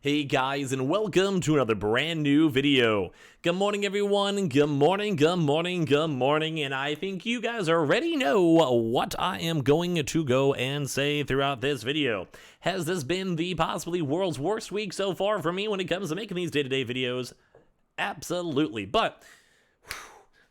Hey guys, and welcome to another brand new video. Good morning everyone, good morning, good morning, good morning, and I think you guys already know what I am going to go and say throughout this video. Has this been the possibly world's worst week so far for me when it comes to making these day-to-day videos? Absolutely, but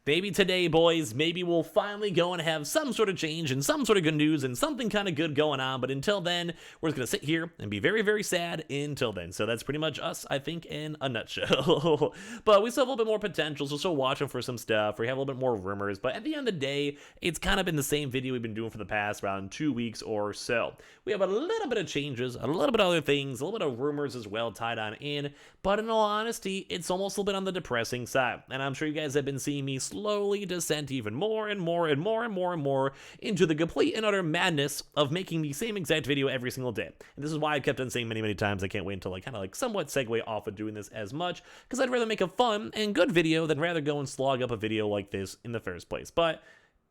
maybe today, boys, maybe we'll finally go and have some sort of change and some sort of good news and something kind of good going on. But until then, we're just going to sit here and be very, very sad until then. So that's pretty much us, I think, in a nutshell. But we still have a little bit more potential, so still watching for some stuff. We have a little bit more rumors. But at the end of the day, it's kind of been the same video we've been doing for the past around 2 weeks or so. We have a little bit of changes, a little bit of other things, a little bit of rumors as well tied on in. But in all honesty, it's almost a little bit on the depressing side. And I'm sure you guys have been seeing me slowly descend even more and more and more and more and more into the complete and utter madness of making the same exact video every single day. And this is why I kept on saying many times I can't wait until I kind of somewhat segue off of doing this as much, because I'd rather make a fun and good video than rather go and slog up a video like this in the first place. But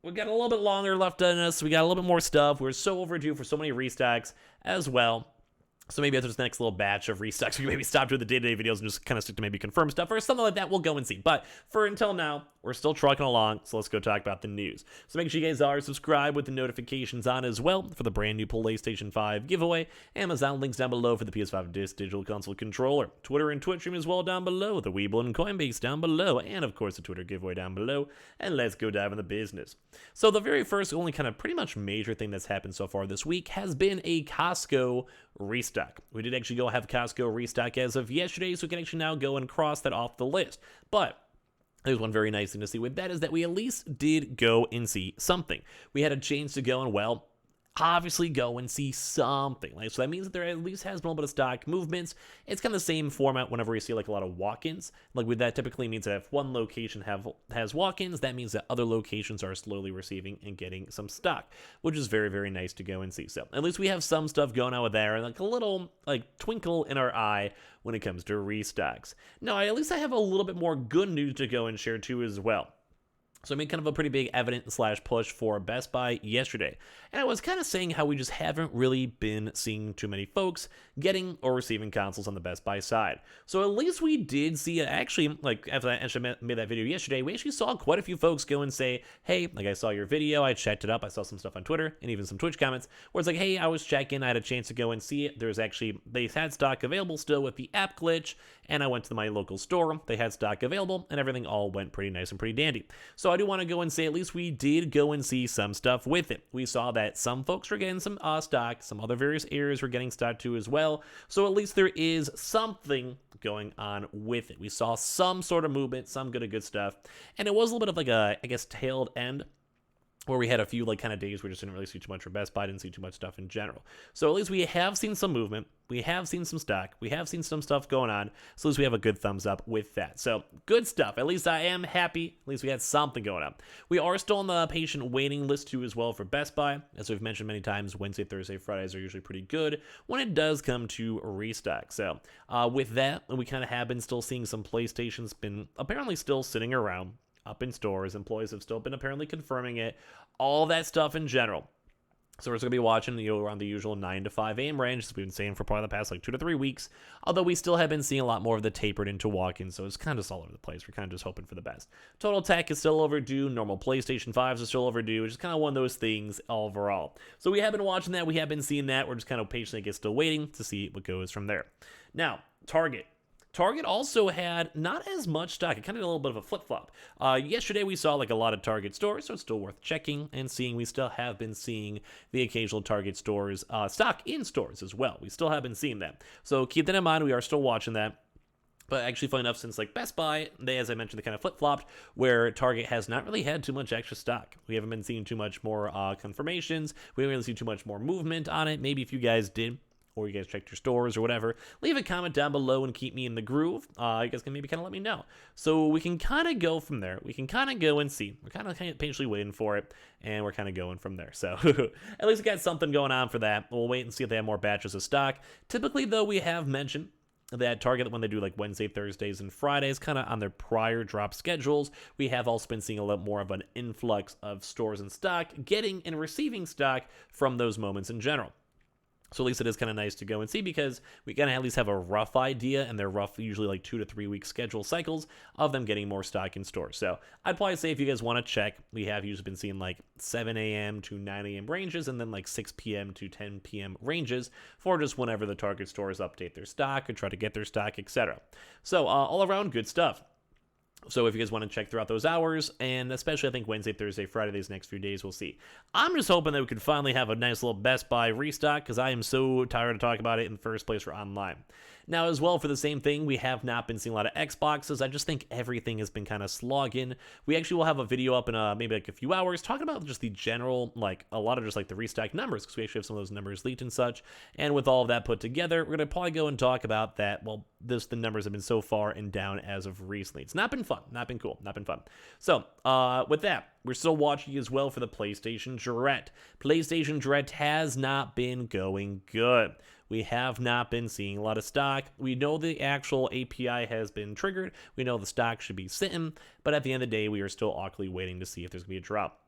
we got a little bit longer left in us. We got a little bit more stuff. We're so overdue for so many restocks as well. So maybe after this next little batch of restocks, we can maybe stop doing the day-to-day videos and just kind of stick to maybe confirm stuff or something like that. We'll go and see. But for until now, we're still trucking along, so let's go talk about the news. So make sure you guys are subscribed with the notifications on as well for the brand new PlayStation 5 giveaway. Amazon links down below for the PS5 Digital Console Controller. Twitter and Twitch stream as well down below. The Weeble and Coinbase down below. And of course the Twitter giveaway down below. And let's go dive in the business. So the very first, only kind of pretty much major thing that's happened so far this week has been a Costco restock. We did actually go have Costco restock as of yesterday, so we can actually now go and cross that off the list. But there's one very nice thing to see with that is that we at least did go and see something. We had a chance to go and, well, obviously go and see something. So that means that there at least has been a little bit of stock movements. It's kind of the same format whenever you see a lot of walk-ins. With that typically means that if one location has walk-ins, that means that other locations are slowly receiving and getting some stock, which is very, very nice to go and see. So at least we have some stuff going on with there, and a little twinkle in our eye when it comes to restocks. Now, at least I have a little bit more good news to go and share too as well. So I made kind of a pretty big evident/push for Best Buy yesterday. And I was kind of saying how we just haven't really been seeing too many folks getting or receiving consoles on the Best Buy side. So at least we did see it. Actually, after I actually made that video yesterday, we actually saw quite a few folks go and say, hey, I saw your video, I checked it up, I saw some stuff on Twitter, and even some Twitch comments, where it's hey, I was checking, I had a chance to go and see it. There's actually, they had stock available still with the app glitch, and I went to my local store, they had stock available, and everything all went pretty nice and pretty dandy. So I do want to go and say at least we did go and see some stuff with it. We saw that some folks were getting some stock, some other various areas were getting stock too as well. So at least there is something going on with it. We saw some sort of movement, some good stuff, and it was a little bit of a, I guess, tailed end, where we had a few kind of days where we just didn't really see too much for Best Buy, didn't see too much stuff in general. So at least we have seen some movement, we have seen some stock, we have seen some stuff going on, so at least we have a good thumbs up with that. So good stuff. At least I am happy. At least we had something going on. We are still on the patient waiting list too as well for Best Buy. As we've mentioned many times, Wednesday, Thursday, Fridays are usually pretty good when it does come to restock. So with that, we kind of have been still seeing some PlayStations been apparently still sitting around up in stores. Employees have still been apparently confirming it, all that stuff in general. So we're just going to be watching around the usual 9 to 5 a.m. range, as we've been saying for probably the past 2 to 3 weeks, although we still have been seeing a lot more of the tapered into walk-ins, so it's kind of just all over the place. We're kind of just hoping for the best. Total Tech is still overdue, normal PlayStation 5s are still overdue, which is kind of one of those things overall. So we have been watching that, we have been seeing that, we're just kind of patiently still waiting to see what goes from there. Now, Target also had not as much stock. It kind of did a little bit of a flip-flop. Yesterday we saw a lot of Target stores, so it's still worth checking and seeing. We still have been seeing the occasional Target stores, stock in stores as well. We still have been seeing that. So keep that in mind. We are still watching that. But actually, funny enough, since Best Buy, they, as I mentioned, they kind of flip-flopped, where Target has not really had too much extra stock. We haven't been seeing too much more confirmations. We haven't really seen too much more movement on it. Maybe if you guys did, or you guys checked your stores or whatever, leave a comment down below and keep me in the groove. You guys can maybe kind of let me know. So we can kind of go from there. We can kind of go and see. We're kind of patiently waiting for it, and we're kind of going from there. So at least we got something going on for that. We'll wait and see if they have more batches of stock. Typically, though, we have mentioned that Target, when they do Wednesday, Thursdays, and Fridays, kind of on their prior drop schedules, we have also been seeing a lot more of an influx of stores in stock, getting and receiving stock from those moments in general. So at least it is kind of nice to go and see, because we kind of at least have a rough idea, and they're rough, usually like 2 to 3 week schedule cycles of them getting more stock in stores. So I'd probably say if you guys want to check, we have usually been seeing like 7 a.m. to 9 a.m. ranges, and then like 6 p.m. to 10 p.m. ranges for just whenever the Target stores update their stock or try to get their stock, etc. So all around good stuff. So if you guys want to check throughout those hours, and especially I think Wednesday, Thursday, Friday, these next few days, we'll see. I'm just hoping that we could finally have a nice little Best Buy restock, because I am so tired of talking about it in the first place for online. Now, as well, for the same thing, we have not been seeing a lot of Xboxes. I just think everything has been kind of slogging. We actually will have a video up in maybe like a few hours talking about just the general, like a lot of just like the restock numbers, because we actually have some of those numbers leaked and such. And with all of that put together, we're going to probably go and talk about that. Well, the numbers have been so far and down as of recently. It's not been fun, not been cool, not been fun. So with that, we're still watching as well for the PlayStation Direct. PlayStation Direct has not been going good. We have not been seeing a lot of stock. We know the actual API has been triggered. We know the stock should be sitting, but at the end of the day, we are still awkwardly waiting to see if there's going to be a drop.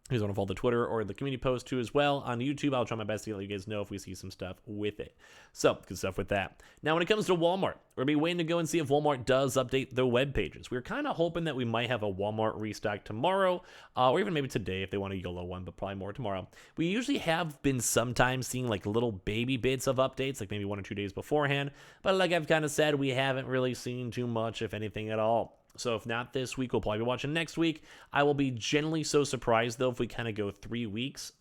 If you want to follow the Twitter or the community post too as well on YouTube, I'll try my best to let you guys know if we see some stuff with it. So, good stuff with that. Now, when it comes to Walmart, we're going to be waiting to go and see if Walmart does update their web pages. We're kind of hoping that we might have a Walmart restock tomorrow, or even maybe today if they want a YOLO one, but probably more tomorrow. We usually have been sometimes seeing like little baby bits of updates, like maybe 1 or 2 days beforehand, but like I've kind of said, we haven't really seen too much, if anything at all. So if not this week, we'll probably be watching next week. I will be generally so surprised, though, if we kind of go 3 weeks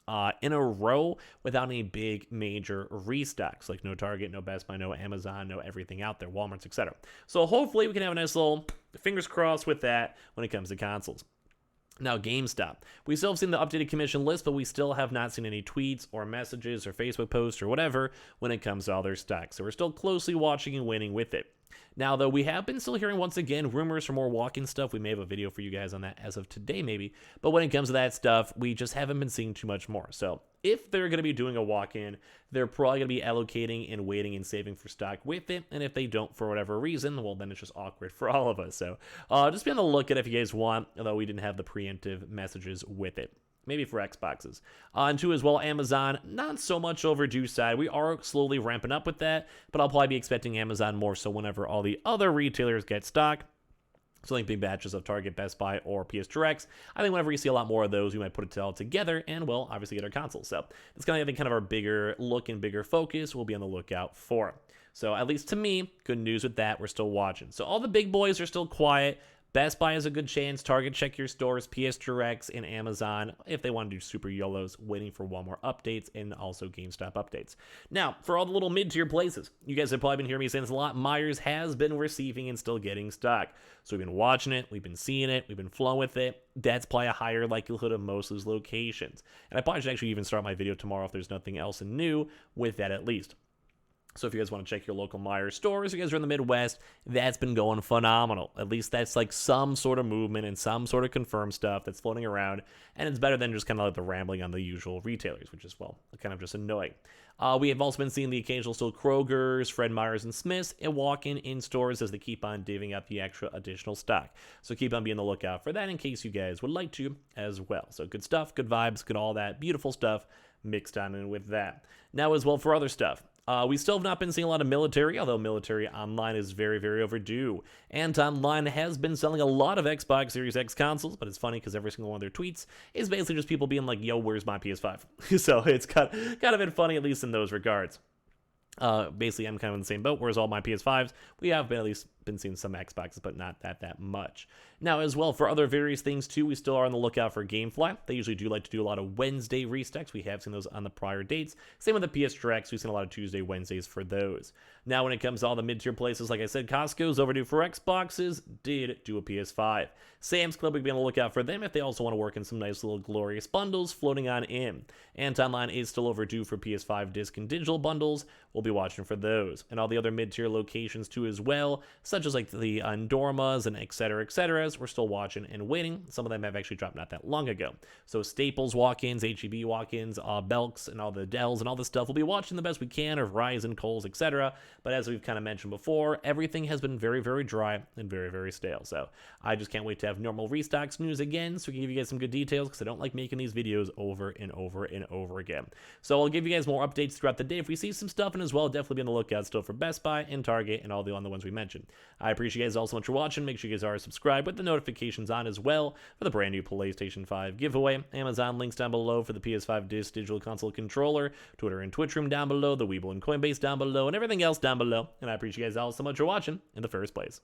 in a row without any big major restocks, like no Target, no Best Buy, no Amazon, no everything out there, Walmart's, etc. So hopefully we can have a nice little fingers crossed with that when it comes to consoles. Now, GameStop. We still have seen the updated commission list, but we still have not seen any tweets or messages or Facebook posts or whatever when it comes to all their stocks. So we're still closely watching and waiting with it. Now, though, we have been still hearing, once again, rumors for more walk-in stuff. We may have a video for you guys on that as of today, maybe. But when it comes to that stuff, we just haven't been seeing too much more. So if they're going to be doing a walk-in, they're probably going to be allocating and waiting and saving for stock with it. And if they don't for whatever reason, well, then it's just awkward for all of us. So just be on the lookout if you guys want, although we didn't have the preemptive messages with it. Maybe for Xboxes. And two as well, Amazon, not so much overdue side. We are slowly ramping up with that, but I'll probably be expecting Amazon more so whenever all the other retailers get stock. So like big batches of Target, Best Buy, or PS Directs. I think whenever you see a lot more of those, we might put it all together and, well, obviously get our consoles. So it's kind of, I think, kind of our bigger look and bigger focus we'll be on the lookout for. So at least to me, good news with that, we're still watching. So all the big boys are still quiet. Best Buy has a good chance. Target, check your stores. PS Directs and Amazon, if they want to do super YOLOs, waiting for Walmart updates and also GameStop updates. Now, for all the little mid-tier places, you guys have probably been hearing me saying this a lot. Myers has been receiving and still getting stock. So we've been watching it. We've been seeing it. We've been flowing with it. That's probably a higher likelihood of most of those locations. And I probably should actually even start my video tomorrow if there's nothing else new with that at least. So if you guys want to check your local Myers stores, you guys are in the Midwest, that's been going phenomenal. At least that's like some sort of movement and some sort of confirmed stuff that's floating around. And it's better than just kind of like the rambling on the usual retailers, which is, well, kind of just annoying. We have also been seeing the occasional still Kroger's, Fred Meyers, and Smith's and walk-in in stores as they keep on divvying out the extra additional stock. So keep on being on the lookout for that in case you guys would like to as well. So good stuff, good vibes, good all that beautiful stuff mixed on in with that. Now as well for other stuff. We still have not been seeing a lot of military, although military online is very, very overdue. And online has been selling a lot of Xbox Series X consoles, but it's funny because every single one of their tweets is basically just people being like, yo, where's my PS5? So it's kind of been funny, at least in those regards. Basically, I'm kind of in the same boat. Whereas all my PS5s, we have been at least been seeing some Xboxes, but not that much. Now, as well, for other various things, too, we still are on the lookout for GameFly. They usually do like to do a lot of Wednesday restocks. We have seen those on the prior dates. Same with the PS Directs. We've seen a lot of Tuesday, Wednesdays for those. Now, when it comes to all the mid-tier places, like I said, Costco's overdue for Xboxes, did do a PS5. Sam's Club, we'd be on the lookout for them if they also want to work in some nice little glorious bundles floating on in. And Online is still overdue for PS5 disc and digital bundles. We'll be watching for those. And all the other mid-tier locations, too, as well, such such as like the Dormas and et cetera, we're still watching and waiting. Some of them have actually dropped not that long ago. So Staples walk-ins, HEB walk-ins, Belks, and all the Dells and all this stuff, we'll be watching the best we can of Ryzen, Kohl's, etc. But as we've kind of mentioned before, everything has been very, very dry and very, very stale. So I just can't wait to have normal restocks news again, so we can give you guys some good details, because I don't like making these videos over and over and over again. So I'll give you guys more updates throughout the day if we see some stuff, and as well, definitely be on the lookout still for Best Buy and Target and all the ones we mentioned. I appreciate you guys all so much for watching. Make sure you guys are subscribed with the notifications on as well for the brand new PlayStation 5 giveaway. Amazon links down below for the PS5 Digital Console controller, Twitter and Twitch room down below, the Weeble and Coinbase down below, and everything else down below. And I appreciate you guys all so much for watching in the first place.